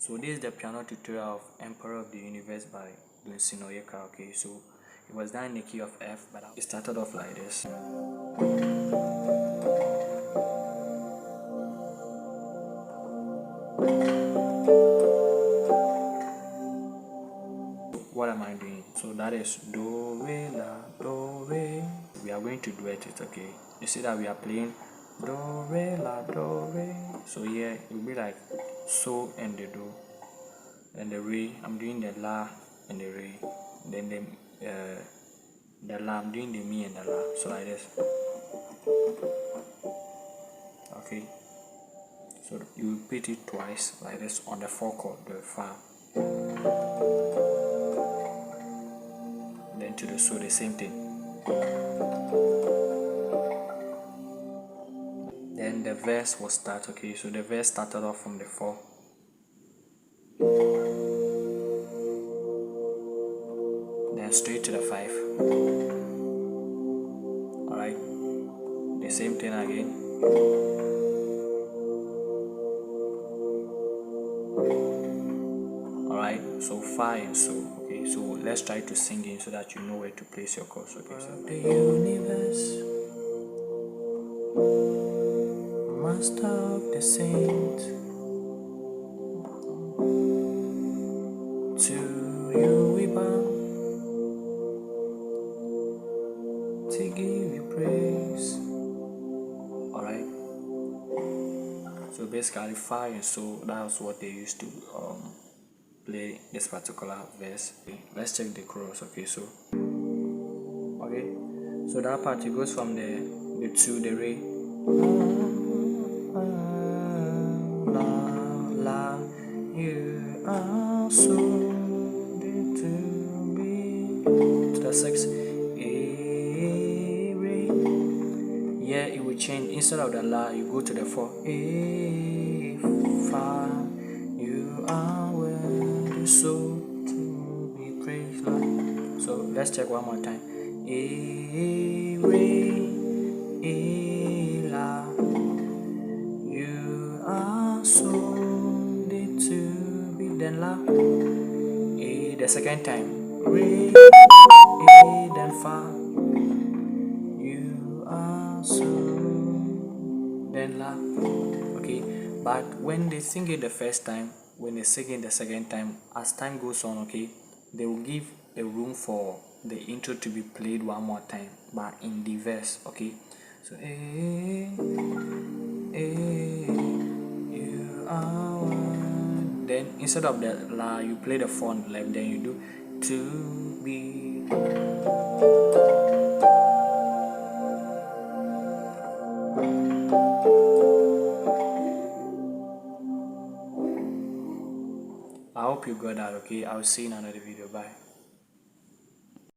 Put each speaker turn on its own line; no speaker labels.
So this is the piano tutorial of Emperor of the Universe by Dunsin Oyekan. Okay, so it was done in the key of F, but it started off like this. What am I doing? So that is do, re, la, do, re. We are going to duet it, okay? You see that we are playing do, re, la, do, re. So here it will be like so and the do, and the re. I'm doing the la and the re. Then the la, I'm doing the mi and the la. So like this. Okay. So you repeat it twice like this on the 4 chord, the fa. Then to the so, the same thing. Then the verse will start. Okay, so the verse started off from the 4. Then straight to the 5. Alright, the same thing again. Alright, so fa and so. Okay, so let's try to sing it so that you know where to place your chords. Okay, so the universe, master of the saints, to you we bow, to give you praise. Alright, so basically fa and so, that's what they used to play this particular verse. Okay, let's check the chorus. Okay, so that part, it goes from the 2, the re, la, la, you are so good to be, to the 6, a, re. Yeah, it will change. Instead of the la, you go to the 4, a, fa, you are worthy so to be praised. So let's check one more time. A, re, a, la, you are so worthy to be, then la, a, the second time, re, a, then fa, you are so, then la. Okay, but when they sing it the first time, when they sing it the second time, as time goes on, okay, they will give a room for the intro to be played one more time, but in the verse. Okay, so you are one. Then instead of the la, you play the 4 on the left, then you do to be. I hope you got that. Okay, I'll see you in another video. Bye.